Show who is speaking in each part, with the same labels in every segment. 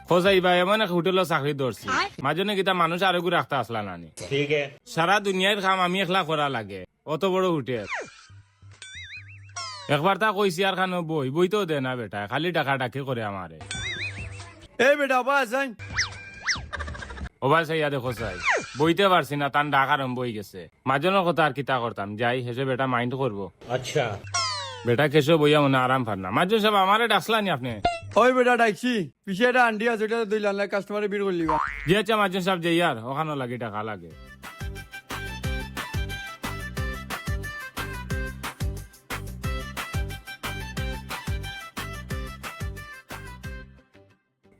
Speaker 1: হোসাই ভাই এমন এক হোটেল চাকরি ধরছি মাজনে কিতা মানুষ আরো রাখতে আসলা নানি
Speaker 2: ठीक है।
Speaker 1: সারা দুনিয়ার কাম আমি একলা করা লাগে অত বড় হোটেল একবার তা কইছি আর খানো বইতেও দে না বেটা খালি টাকা ডাকি করে আমারে
Speaker 3: এই বেটা বাস যাই
Speaker 1: ও ভাই সাইয়া দেখো চাই বইতে পারছি না তার ডাক আরম্ভ হয়ে গেছে মাজনের কথা আর কিতা করতাম যাই হেসে বেটা মাইন্ড করবো
Speaker 2: अच्छा।
Speaker 1: বেটা কেসে বইয়া মনে আরাম পার না মাজন সাহেব আমারে ডাকলা নি আপনি
Speaker 3: ওই বেটা ডাকছি পিছিয়ে একটা আন্টি আছে ওটা 2 লাখ কাস্টমারে বিল করে লিবা
Speaker 1: যে আচ্ছা মাজন সাহেব যাই আর ওখানে লাগে টাকা লাগে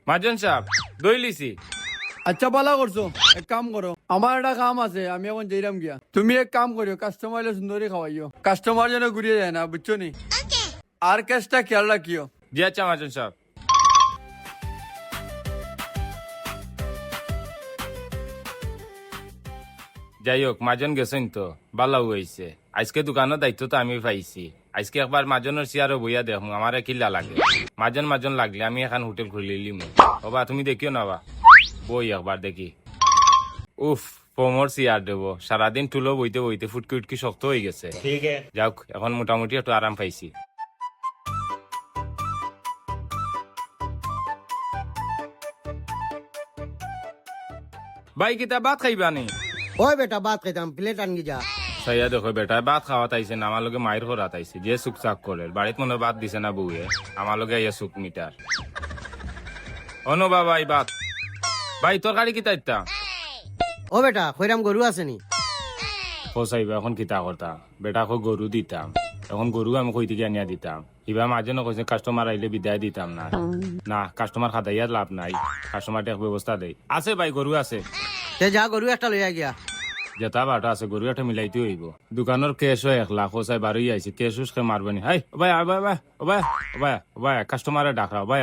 Speaker 1: মাজন সাহেব দই লিছি
Speaker 3: আচ্ছা ভালো করছো এক কাম করো আমার একটা কাম আছে আমি এখন যাইরাম গিয়া তুমি এক কাম করিও কাস্টমার সুন্দরী খাওয়াইও কাস্টমার যেন ঘুরিয়ে যায় না বুঝছো নি আর কেসটা খেয়াল রাখিও
Speaker 1: জি আচ্ছা মাজন সাহেব যাই হোক মাজন গেছেন তো ভালো হয়েছে আজকে দোকানের দায়িত্ব তো আমি পাইছি আজকে একবার মাজনের চেয়ারও বইয়া দেখো আমার কিল্লা লাগে মাজন লাগলে আমি এখন হোটেল খুলে লিম বাবা তুমি দেখিও না বা বই একবার দেখি উফ পমর চেয়ার দেবো সারাদিন টুলো বইতে বইতে ফুটকি উটকি শক্ত হয়ে গেছে
Speaker 2: ठीक है।
Speaker 1: যাক এখন মোটামুটি একটু আরাম পাইছি ভাই কিতা ভাত খাইবা নি
Speaker 4: ওই বেটা বাত খাইতাম প্লেট আনগি যা
Speaker 1: সাইয়া দেখো বেটা ভাত খাওয়াত আইছে না আমার লগে মায়ের ঘরাত আইছে যে সুখ চাক করে বাড়িত মনে ভাত দিছে না বউয়ে আমার লগে আইয়া সুখ মিটার অনু বাবা এই ভাত ভাই তরকারি কিতা ইত্যা
Speaker 4: ও বেটা খৈরাম গরু আসেনি
Speaker 1: ফসাইবা এখন কিতা করতাম বেটা কো গরু দিতাম এখন গরু আমি কই থেকে আনিয়া দিতাম ইবা মাঝে না কইছে কাস্টমার আইলে বিদায় দিতাম না না কাস্টমার খাদাইয়ার লাভ নাই কাস্টমার এক ব্যবস্থা দেই আছে ভাই গরু আছে
Speaker 4: তে যা গরু একটা লইয়া গিয়া
Speaker 1: যেটা বাটা আছে গরু একটা মিলাইতে হইব দোকানের কেশ 1 লাখ হোসাই বারোই আইছে কেশ উসকে মারবানি হাই ও ভাই ভাই ভাই ও ভাই ও ভাই ও ভাই কাস্টমারে ডাকরা ও ভাই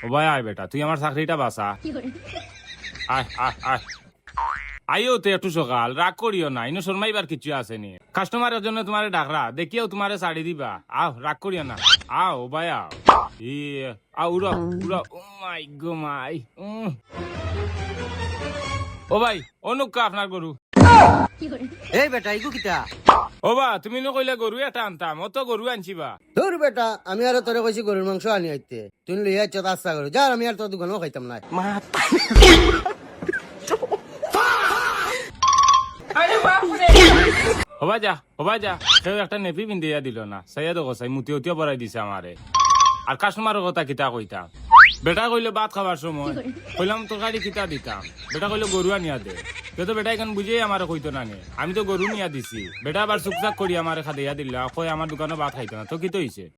Speaker 1: ও ভাই আয় বেটা তুই আমার চাকরিটা বাঁচা আয় আয় আয় আইও তো একটু সকাল রাগ করিও না ইনো শর্মাইবার কিছু আসেনি কাস্টমারের জন্য তোমারে ডাকরা দেখিও তোমারে শাড়ি দিবা আও রাগ করিও না আও ও ভাই আও ই আও উড়ো উড়ো ও মাই গো মাই ও ভাই অনুকা আপনার গরু
Speaker 4: এই বেটা ইগু কিতা
Speaker 1: ও বা তুমি নো কইলে গরু এটা আনতাম অত গরু আনছিবা
Speaker 4: তোর বেটা আমি আর তোরে কইছি গরুর মাংস আনি আইতে তুই লইয়া চত আশা করো যা আমি আর তোর দোকানও খাইতাম না
Speaker 1: হবা যা কেউ একটা নেপি পিন্দিয়া দিল না সাইয়া দেখো সাই মুতিও বড়াই দিছে আমারে আর কাস্টমারের কথা কিতা কইতাম বেটা কইলে ভাত খাবার সময় কইলাম তরকারি কিতা দিতাম বেটা কইলে গরু আনিয়া দে তো বেটা এখন বুঝেই আমারে কইতো না নে আমি তো গরু নিয়া দিছি বেটা আবার চুকচাক করি আমারে খাদিয়া দিল কই আমার দোকানে ভাত খাইতো না তো কি তো হইছে